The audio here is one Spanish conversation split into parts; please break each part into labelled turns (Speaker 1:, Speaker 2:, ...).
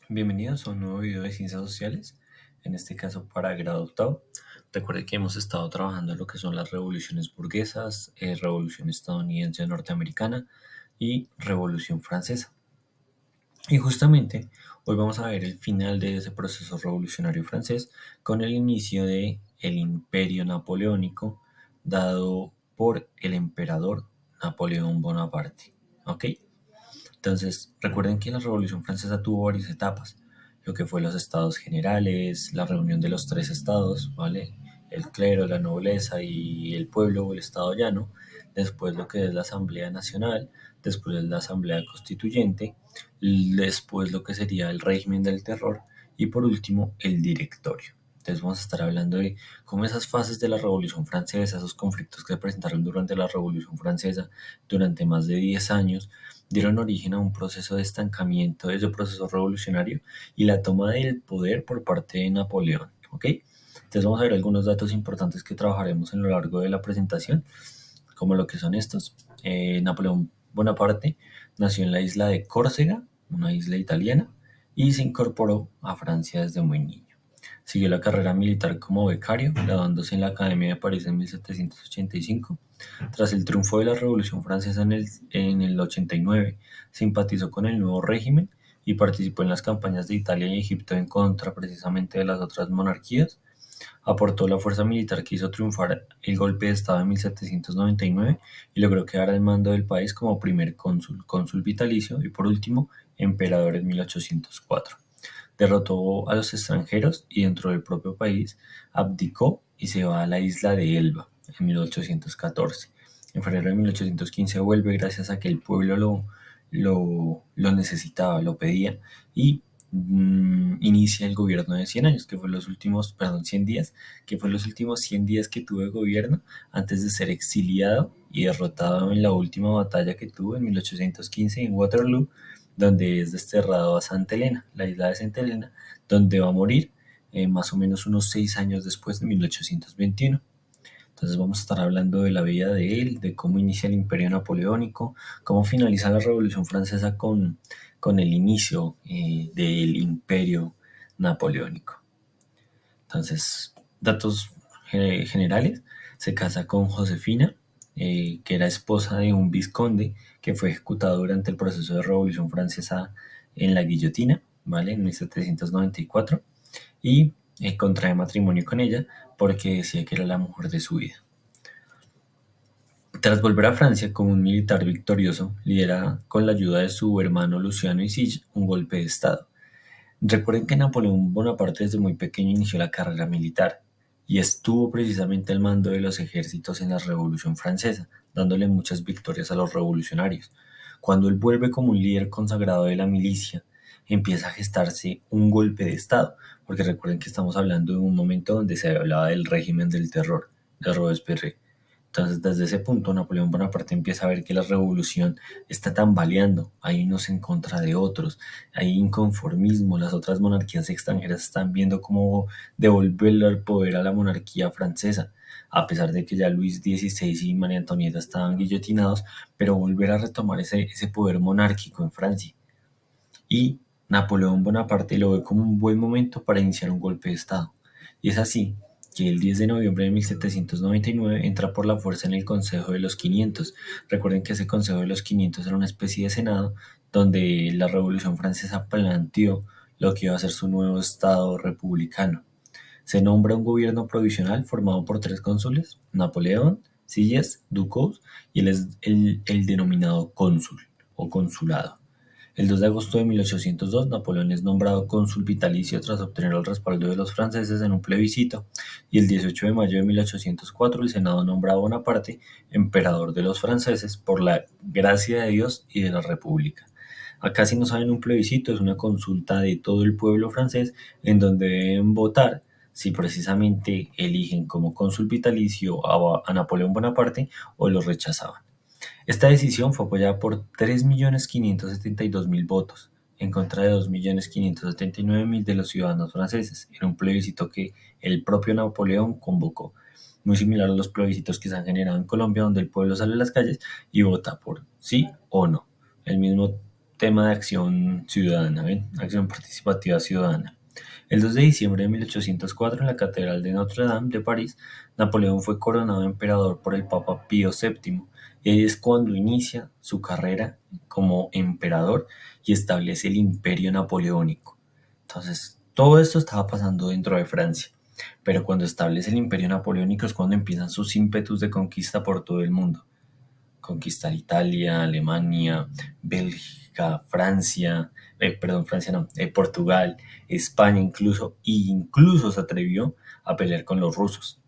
Speaker 1: Bienvenidos a un nuevo video de ciencias sociales, en este caso para grado octavo. Recuerde que hemos estado trabajando en lo que son las revoluciones burguesas, revolución estadounidense norteamericana y revolución francesa. Y justamente hoy vamos a ver el final de ese proceso revolucionario francés con el inicio de el imperio napoleónico dado por el emperador Napoleón Bonaparte. ¿Ok? Entonces, recuerden que la Revolución Francesa tuvo varias etapas, lo que fue los estados generales, la reunión de los tres estados, ¿vale? El clero, la nobleza y el pueblo o el estado llano, después lo que es la Asamblea Nacional, después la Asamblea Constituyente, después lo que sería el régimen del terror y por último el directorio. Entonces vamos a estar hablando de cómo esas fases de la Revolución Francesa, esos conflictos que se presentaron durante la Revolución Francesa durante más de 10 años, dieron origen a un proceso de estancamiento de ese proceso revolucionario y la toma del poder por parte de Napoleón. ¿Ok? Entonces vamos a ver algunos datos importantes que trabajaremos en lo largo de la presentación, como lo que son estos. Napoleón Bonaparte nació en la isla de Córcega, una isla italiana, y se incorporó a Francia desde muy niño. Siguió la carrera militar como becario, graduándose en la Academia de París en 1785. Tras el triunfo de la Revolución Francesa en el 89, simpatizó con el nuevo régimen y participó en las campañas de Italia y Egipto en contra precisamente de las otras monarquías. Aportó la fuerza militar que hizo triunfar el golpe de Estado en 1799 y logró quedar al mando del país como primer cónsul vitalicio y por último emperador en 1804. Derrotó a los extranjeros y dentro del propio país abdicó y se va a la isla de Elba en 1814. En febrero de 1815 vuelve gracias a que el pueblo lo necesitaba, lo pedía y inicia el gobierno de 100 años, que fue los últimos, perdón, 100 días, que fue los últimos 100 días que tuvo de gobierno antes de ser exiliado y derrotado en la última batalla que tuvo en 1815 en Waterloo, donde es desterrado a Santa Elena, la isla de Santa Elena, donde va a morir más o menos unos 6 años después de 1821. Entonces vamos a estar hablando de la vida de él, de cómo inicia el imperio napoleónico, cómo finaliza la Revolución Francesa con el inicio del imperio napoleónico. Entonces, datos generales, se casa con Josefina, que era esposa de un vizconde que fue ejecutado durante el proceso de Revolución Francesa en la guillotina, ¿vale? En 1794, y contrae matrimonio con ella porque decía que era la mujer de su vida. Tras volver a Francia como un militar victorioso, lidera con la ayuda de su hermano Luciano y Sille un golpe de estado. Recuerden que Napoleón Bonaparte desde muy pequeño inició la carrera militar y estuvo precisamente al mando de los ejércitos en la Revolución Francesa, dándole muchas victorias a los revolucionarios. Cuando él vuelve como un líder consagrado de la milicia, empieza a gestarse un golpe de Estado, porque recuerden que estamos hablando de un momento donde se hablaba del régimen del terror, de Robespierre. Entonces, desde ese punto, Napoleón Bonaparte empieza a ver que la revolución está tambaleando, hay unos en contra de otros, hay inconformismo, las otras monarquías extranjeras están viendo cómo devolverle el poder a la monarquía francesa, a pesar de que ya Luis XVI y María Antonieta estaban guillotinados, pero volver a retomar ese poder monárquico en Francia. Y Napoleón Bonaparte lo ve como un buen momento para iniciar un golpe de Estado. Y es así que el 10 de noviembre de 1799 entra por la fuerza en el Consejo de los 500. Recuerden que ese Consejo de los 500 era una especie de Senado donde la Revolución Francesa planteó lo que iba a ser su nuevo Estado republicano. Se nombra un gobierno provisional formado por tres cónsules, Napoleón, Silles, Ducos y él es el denominado cónsul o consulado. El 2 de agosto de 1802, Napoleón es nombrado cónsul vitalicio tras obtener el respaldo de los franceses en un plebiscito, y el 18 de mayo de 1804 el Senado nombra a Bonaparte emperador de los franceses por la gracia de Dios y de la República. Acá, si no saben, un plebiscito es una consulta de todo el pueblo francés en donde deben votar si precisamente eligen como cónsul vitalicio a Napoleón Bonaparte o lo rechazaban. Esta decisión fue apoyada por 3.572.000 votos, en contra de 2.579.000 de los ciudadanos franceses, en un plebiscito que el propio Napoleón convocó, muy similar a los plebiscitos que se han generado en Colombia, donde el pueblo sale a las calles y vota por sí o no. El mismo tema de acción ciudadana, ¿ven? Acción participativa ciudadana. El 2 de diciembre de 1804, en la Catedral de Notre-Dame de París, Napoleón fue coronado emperador por el Papa Pío VII, y ahí es cuando inicia su carrera como emperador y establece el Imperio Napoleónico. Entonces, todo esto estaba pasando dentro de Francia, pero cuando establece el Imperio Napoleónico es cuando empiezan sus ímpetus de conquista por todo el mundo. Conquistar Italia, Alemania, Bélgica, Francia, Francia no, Portugal, España incluso, e incluso se atrevió a pelear con los rusos.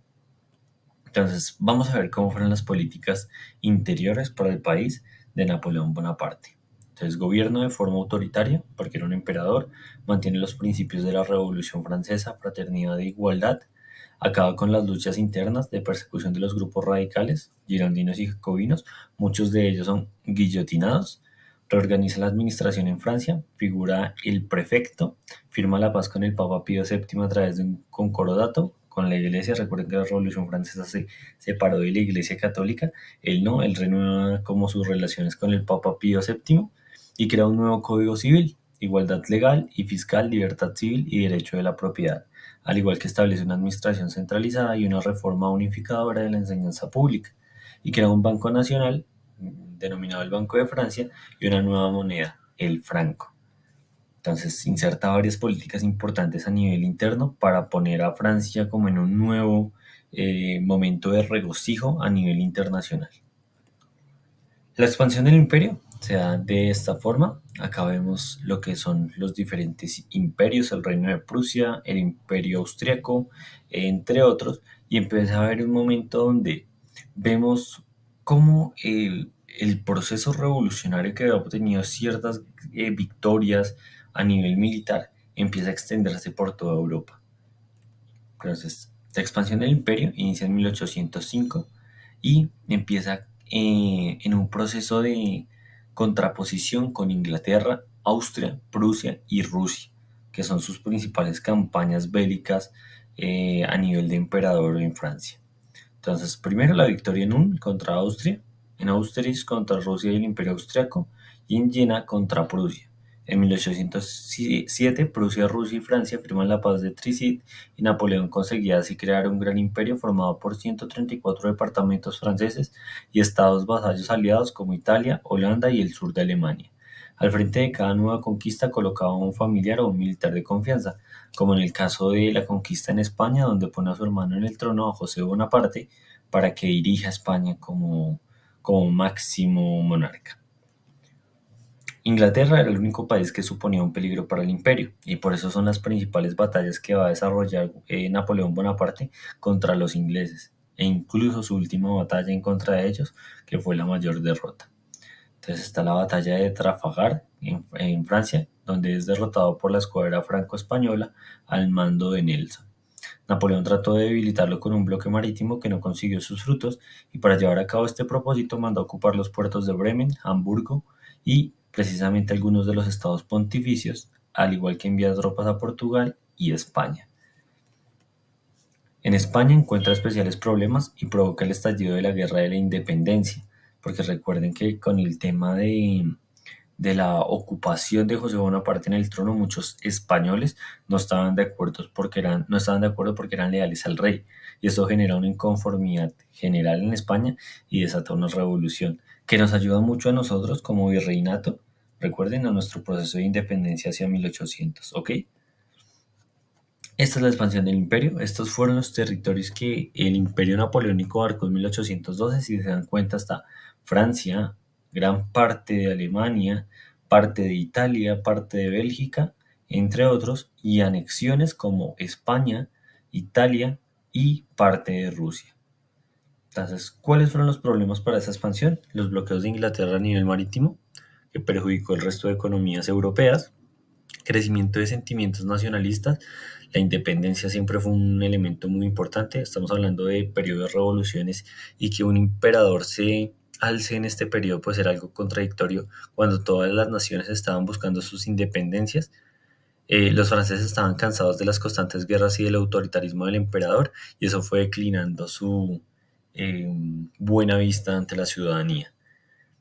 Speaker 1: Entonces, vamos a ver cómo fueron las políticas interiores para el país de Napoleón Bonaparte. Entonces, gobierno de forma autoritaria, porque era un emperador, mantiene los principios de la Revolución Francesa, fraternidad e igualdad, acaba con las luchas internas de persecución de los grupos radicales, girondinos y jacobinos, muchos de ellos son guillotinados, reorganiza la administración en Francia, figura el prefecto, firma la paz con el Papa Pío VII a través de un concordato con la Iglesia. Recuerden que la Revolución Francesa se separó de la Iglesia Católica. Él no, él renueva como sus relaciones con el Papa Pío VII y crea un nuevo código civil, igualdad legal y fiscal, libertad civil y derecho de la propiedad, al igual que establece una administración centralizada y una reforma unificadora de la enseñanza pública, y crea un banco nacional denominado el Banco de Francia y una nueva moneda, el franco. Entonces inserta varias políticas importantes a nivel interno para poner a Francia como en un nuevo momento de regocijo a nivel internacional. La expansión del imperio se da de esta forma. Acá vemos lo que son los diferentes imperios, el reino de Prusia, el imperio austriaco, entre otros, y empieza a haber un momento donde vemos cómo el proceso revolucionario que había obtenido ciertas victorias a nivel militar empieza a extenderse por toda Europa. Entonces, la expansión del imperio inicia en 1805 y empieza en un proceso de contraposición con Inglaterra, Austria, Prusia y Rusia, que son sus principales campañas bélicas a nivel de emperador en Francia. Entonces, primero la victoria en Un contra Austria, en Austerlitz contra Rusia y el Imperio Austriaco, y en Jena contra Prusia. En 1807, Prusia, Rusia y Francia firman la paz de Tricid y Napoleón conseguía así crear un gran imperio formado por 134 departamentos franceses y estados vasallos aliados como Italia, Holanda y el sur de Alemania. Al frente de cada nueva conquista colocaba un familiar o un militar de confianza, como en el caso de la conquista en España, donde pone a su hermano en el trono, a José Bonaparte, para que dirija a España como máximo monarca. Inglaterra era el único país que suponía un peligro para el imperio, y por eso son las principales batallas que va a desarrollar Napoleón Bonaparte contra los ingleses, e incluso su última batalla en contra de ellos, que fue la mayor derrota. Entonces está la batalla de Trafalgar en Francia, donde es derrotado por la escuadra franco-española al mando de Nelson. Napoleón trató de debilitarlo con un bloque marítimo que no consiguió sus frutos, y para llevar a cabo este propósito mandó a ocupar los puertos de Bremen, Hamburgo y precisamente algunos de los estados pontificios, al igual que envía tropas a Portugal y España. En España encuentra especiales problemas y provoca el estallido de la Guerra de la Independencia, porque recuerden que con el tema de la ocupación de José Bonaparte en el trono, muchos españoles no estaban de acuerdo porque eran leales al rey, y esto genera una inconformidad general en España y desata una revolución que nos ayuda mucho a nosotros como virreinato. Recuerden a nuestro proceso de independencia hacia 1800, ¿ok? Esta es la expansión del imperio. Estos fueron los territorios que el imperio napoleónico abarcó en 1812. Si se dan cuenta, está Francia, gran parte de Alemania, parte de Italia, parte de Bélgica, entre otros, y anexiones como España, Italia y parte de Rusia. Entonces, ¿cuáles fueron los problemas para esa expansión? Los bloqueos de Inglaterra a nivel marítimo, que perjudicó el resto de economías europeas, crecimiento de sentimientos nacionalistas. La independencia siempre fue un elemento muy importante. Estamos hablando de periodo de revoluciones, y que un emperador se alce en este periodo pues era algo contradictorio cuando todas las naciones estaban buscando sus independencias. Los franceses estaban cansados de las constantes guerras y del autoritarismo del emperador, y eso fue declinando su buena vista ante la ciudadanía.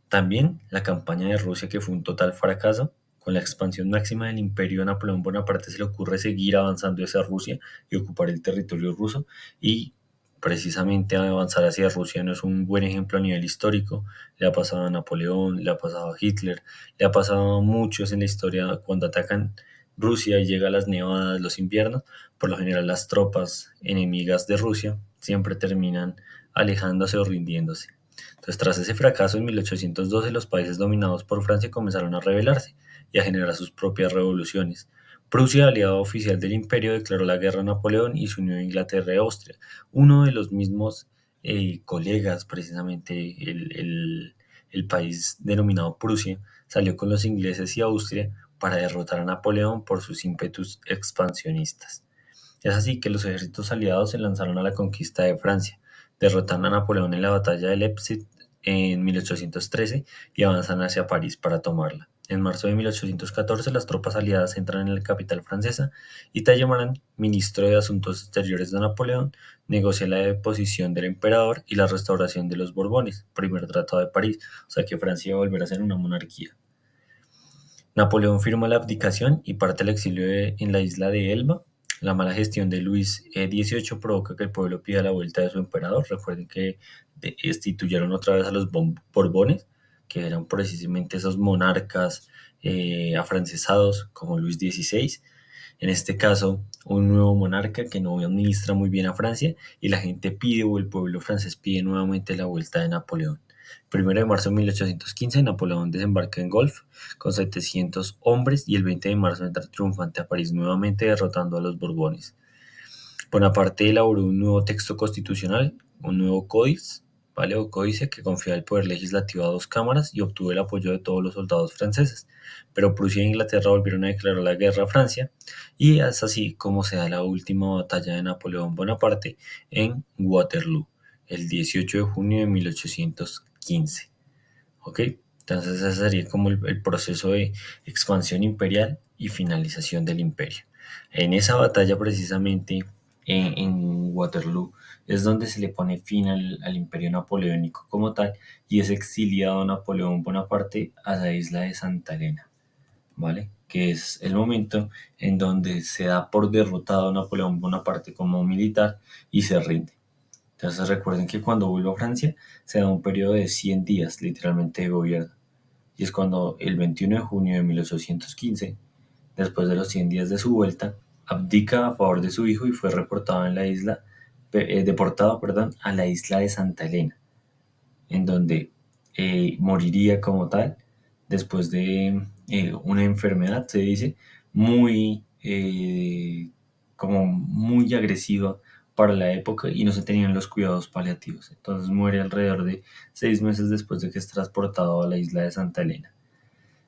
Speaker 1: También la campaña de Rusia, que fue un total fracaso. Con la expansión máxima del imperio, Napoleón Bonaparte se le ocurre seguir avanzando hacia Rusia y ocupar el territorio ruso, y precisamente avanzar hacia Rusia no es un buen ejemplo a nivel histórico. Le ha pasado a Napoleón, le ha pasado a Hitler, le ha pasado a muchos en la historia cuando atacan Rusia y llega las nevadas, los inviernos. Por lo general las tropas enemigas de Rusia siempre terminan alejándose o rindiéndose. Entonces, tras ese fracaso en 1812, los países dominados por Francia comenzaron a rebelarse y a generar sus propias revoluciones. Prusia, aliado oficial del imperio, declaró la guerra a Napoleón y se unió a Inglaterra y Austria. Uno de los mismos colegas, precisamente el país denominado Prusia, salió con los ingleses y Austria para derrotar a Napoleón por sus ímpetus expansionistas. Es así que los ejércitos aliados se lanzaron a la conquista de Francia, derrotan a Napoleón en la batalla de Leipzig en 1813 y avanzan hacia París para tomarla. En marzo de 1814, las tropas aliadas entran en la capital francesa y Talleyrand, ministro de Asuntos Exteriores de Napoleón, negocia la deposición del emperador y la restauración de los Borbones, primer tratado de París, o sea que Francia iba a volver a ser una monarquía. Napoleón firma la abdicación y parte al exilio en la isla de Elba. La mala gestión de Luis XVIII provoca que el pueblo pida la vuelta de su emperador. Recuerden que destituyeron otra vez a los Borbones, que eran precisamente esos monarcas afrancesados como Luis XVI. En este caso, un nuevo monarca que no administra muy bien a Francia, y la gente pide, o el pueblo francés pide nuevamente la vuelta de Napoleón. Primero de marzo de 1815, Napoleón desembarca en Golf con 700 hombres y el 20 de marzo entra triunfante a París nuevamente derrotando a los Borbones. Bonaparte elaboró un nuevo texto constitucional, un nuevo códice, ¿vale? O códice que confiaba el poder legislativo a dos cámaras y obtuvo el apoyo de todos los soldados franceses. Pero Prusia e Inglaterra volvieron a declarar la guerra a Francia, y es así como se da la última batalla de Napoleón Bonaparte en Waterloo, el 18 de junio de 1815. ¿Ok? Entonces ese sería como el proceso de expansión imperial y finalización del imperio. En esa batalla precisamente, en Waterloo, es donde se le pone fin al imperio napoleónico como tal, y es exiliado Napoleón Bonaparte a la isla de Santa Elena, ¿vale? Que es el momento en donde se da por derrotado Napoleón Bonaparte como militar y se rinde. Entonces recuerden que cuando vuelve a Francia se da un periodo de 100 días literalmente de gobierno, y es cuando el 21 de junio de 1815, después de los 100 días de su vuelta, abdica a favor de su hijo y fue reportado en la isla, deportado, perdón, a la isla de Santa Elena, en donde moriría como tal después de una enfermedad, se dice, muy, como muy agresiva para la época, y no se tenían los cuidados paliativos. Entonces muere alrededor de 6 meses después de que es transportado a la isla de Santa Elena.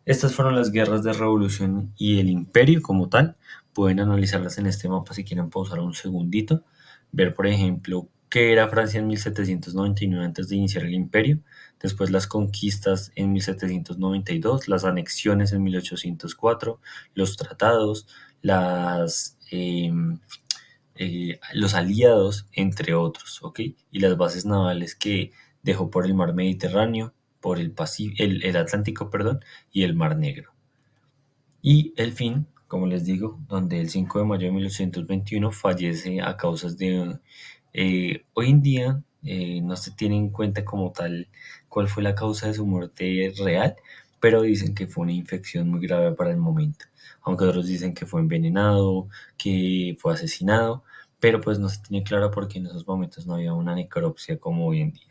Speaker 1: Estas fueron las guerras de revolución y el imperio como tal. Pueden analizarlas en este mapa si quieren pausar un segundito. Ver, por ejemplo, qué era Francia en 1799 antes de iniciar el imperio. Después las conquistas en 1792, las anexiones en 1804, los tratados, los aliados, entre otros, ¿ok? Y las bases navales que dejó por el mar Mediterráneo, por el Atlántico, perdón, y el Mar Negro. Y el fin, como les digo, donde el 5 de mayo de 1821 fallece a causas de... hoy en día no se tiene en cuenta como tal cuál fue la causa de su muerte real, pero dicen que fue una infección muy grave para el momento, aunque otros dicen que fue envenenado, que fue asesinado, pero pues no se tiene claro porque en esos momentos no había una necropsia como hoy en día.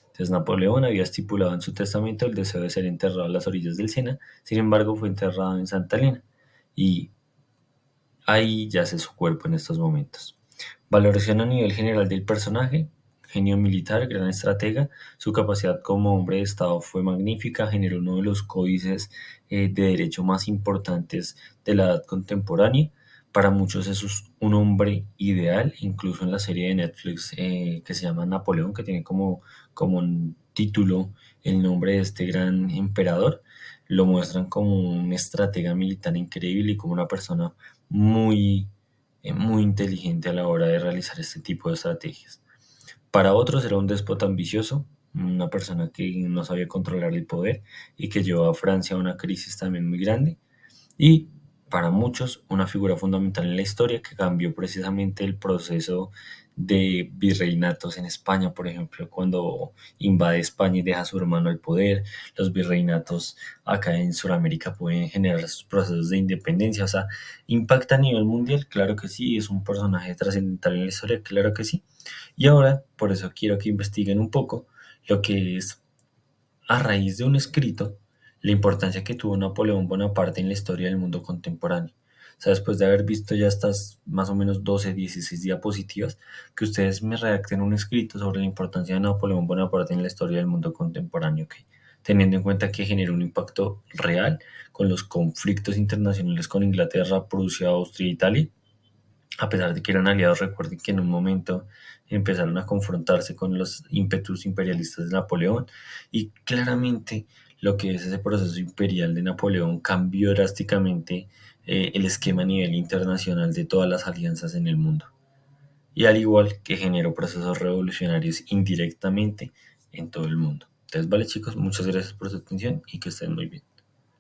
Speaker 1: Entonces Napoleón había estipulado en su testamento el deseo de ser enterrado a las orillas del Sena. Sin embargo fue enterrado en Santa Elena, y ahí yace su cuerpo en estos momentos. Valoración a nivel general del personaje: genio militar, gran estratega, su capacidad como hombre de Estado fue magnífica, generó uno de los códices de derecho más importantes de la edad contemporánea. Para muchos es un hombre ideal, incluso en la serie de Netflix que se llama Napoleón, que tiene como un título el nombre de este gran emperador. Lo muestran como un estratega militar increíble y como una persona muy, muy inteligente a la hora de realizar este tipo de estrategias. Para otros era un déspota ambicioso, una persona que no sabía controlar el poder y que llevó a Francia a una crisis también muy grande. Y para muchos, una figura fundamental en la historia que cambió precisamente el proceso de virreinatos en España, por ejemplo, cuando invade España y deja a su hermano al poder, los virreinatos acá en Sudamérica pueden generar sus procesos de independencia, o sea, impacta a nivel mundial, claro que sí, es un personaje trascendental en la historia, claro que sí. Y ahora, por eso quiero que investiguen un poco lo que es a raíz de un escrito, la importancia que tuvo Napoleón Bonaparte en la historia del mundo contemporáneo. O sea, después de haber visto ya estas más o menos 12, 16 diapositivas, que ustedes me redacten un escrito sobre la importancia de Napoleón Bonaparte en la historia del mundo contemporáneo, ¿ok? Teniendo en cuenta que generó un impacto real con los conflictos internacionales con Inglaterra, Prusia, Austria e Italia, a pesar de que eran aliados. Recuerden que en un momento empezaron a confrontarse con los ímpetus imperialistas de Napoleón y claramente lo que es ese proceso imperial de Napoleón cambió drásticamente el esquema a nivel internacional de todas las alianzas en el mundo. Y al igual que generó procesos revolucionarios indirectamente en todo el mundo. Entonces, vale chicos, muchas gracias por su atención y que estén muy bien.